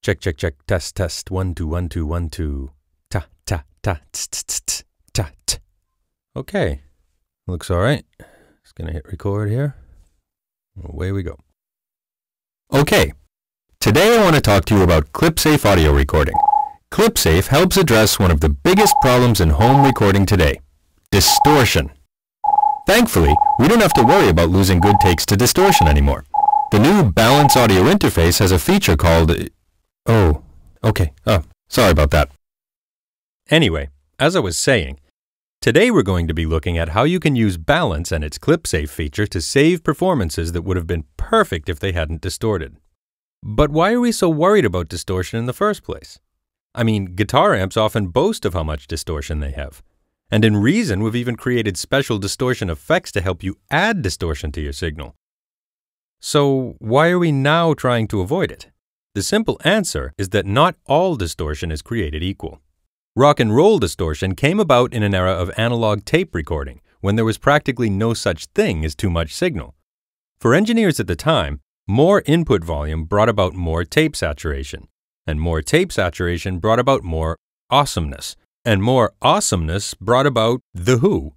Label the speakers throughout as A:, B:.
A: Check, check, check. Test, test. 1, 2, 1, 2, 1, 2. Ta, ta, ta, tss, tss, tss, ta, t. Okay. Looks all right. Just gonna hit record here. Away we go. Okay. Today I want to talk to you about Clipsafe audio recording. Clipsafe helps address one of the biggest problems in home recording today: distortion. Thankfully, we don't have to worry about losing good takes to distortion anymore. The new Balance audio interface has a feature called... Oh, okay. Sorry about that. Anyway, as I was saying, today we're going to be looking at how you can use Balance and its Clipsafe feature to save performances that would have been perfect if they hadn't distorted. But why are we so worried about distortion in the first place? I mean, guitar amps often boast of how much distortion they have. And in Reason, we've even created special distortion effects to help you add distortion to your signal. So why are we now trying to avoid it? The simple answer is that not all distortion is created equal. Rock and roll distortion came about in an era of analog tape recording, when there was practically no such thing as too much signal. For engineers at the time, more input volume brought about more tape saturation, and more tape saturation brought about more awesomeness, and more awesomeness brought about The Who.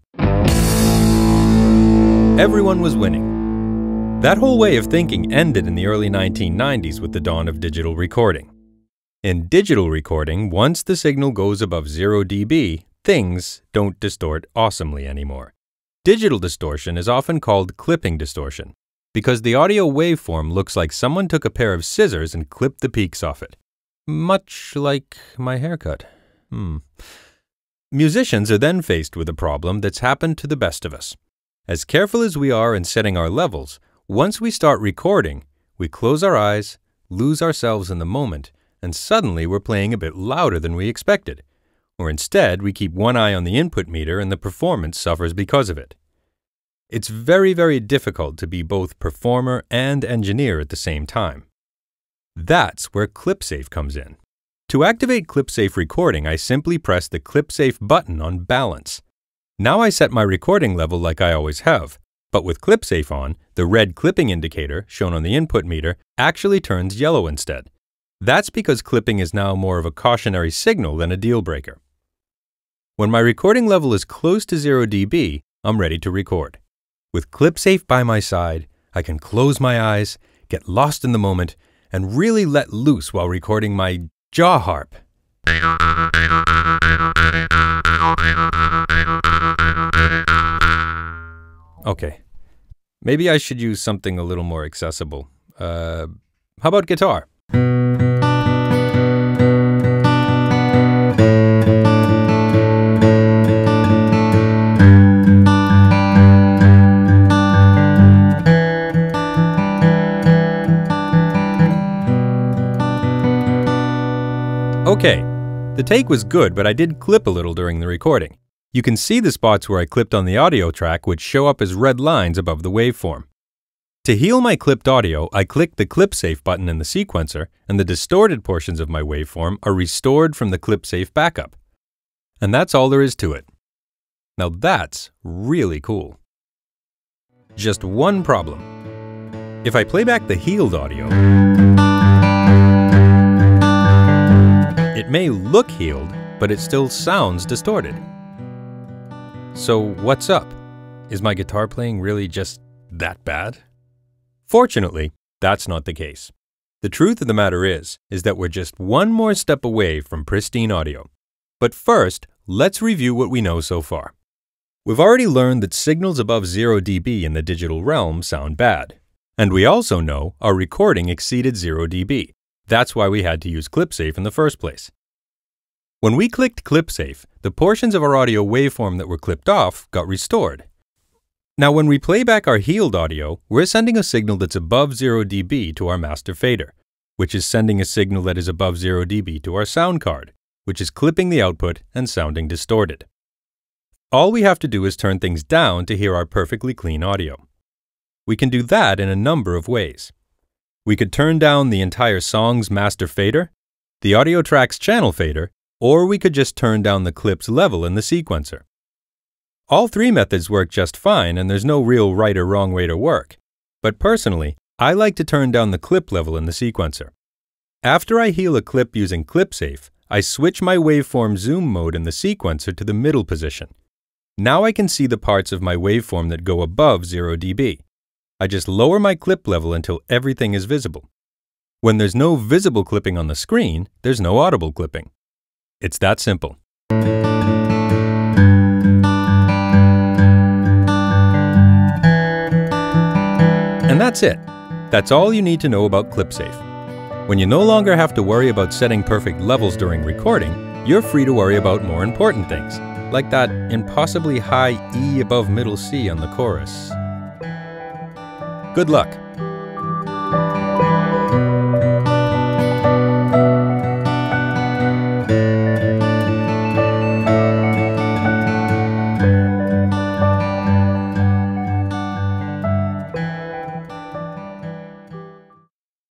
A: Everyone was winning. That whole way of thinking ended in the early 1990s with the dawn of digital recording. In digital recording, once the signal goes above 0 dB, things don't distort awesomely anymore. Digital distortion is often called clipping distortion, because the audio waveform looks like someone took a pair of scissors and clipped the peaks off it. Much like my haircut. Musicians are then faced with a problem that's happened to the best of us. As careful as we are in setting our levels, once we start recording, we close our eyes, lose ourselves in the moment, and suddenly we're playing a bit louder than we expected. Or instead, we keep one eye on the input meter and the performance suffers because of it. It's very, very difficult to be both performer and engineer at the same time. That's where Clipsafe comes in. To activate Clipsafe recording, I simply press the Clipsafe button on Balance. Now I set my recording level like I always have, but with Clipsafe on, the red clipping indicator, shown on the input meter, actually turns yellow instead. That's because clipping is now more of a cautionary signal than a deal breaker. When my recording level is close to 0 dB, I'm ready to record. With Clipsafe by my side, I can close my eyes, get lost in the moment, and really let loose while recording my jaw harp. Okay, maybe I should use something a little more accessible. How about guitar? Okay, the take was good, but I did clip a little during the recording. You can see the spots where I clipped on the audio track which show up as red lines above the waveform. To heal my clipped audio, I click the Clipsafe button in the sequencer, and the distorted portions of my waveform are restored from the Clipsafe backup. And that's all there is to it. Now that's really cool. Just one problem. If I play back the healed audio, it may look healed, but it still sounds distorted. So what's up? Is my guitar playing really just that bad? Fortunately, that's not the case. The truth of the matter is that we're just one more step away from pristine audio. But first, let's review what we know so far. We've already learned that signals above 0 dB in the digital realm sound bad. And we also know our recording exceeded 0 dB. That's why we had to use Clipsafe in the first place. When we clicked Clipsafe, the portions of our audio waveform that were clipped off got restored. Now when we play back our healed audio, we're sending a signal that's above 0 dB to our master fader, which is sending a signal that is above 0 dB to our sound card, which is clipping the output and sounding distorted. All we have to do is turn things down to hear our perfectly clean audio. We can do that in a number of ways. We could turn down the entire song's master fader, the audio track's channel fader, or we could just turn down the clip's level in the sequencer. All three methods work just fine, and there's no real right or wrong way to work. But personally, I like to turn down the clip level in the sequencer. After I heal a clip using Clipsafe, I switch my waveform zoom mode in the sequencer to the middle position. Now I can see the parts of my waveform that go above 0 dB. I just lower my clip level until everything is visible. When there's no visible clipping on the screen, there's no audible clipping. It's that simple. And that's it. That's all you need to know about Clipsafe. When you no longer have to worry about setting perfect levels during recording, you're free to worry about more important things, like that impossibly high E above middle C on the chorus. Good luck!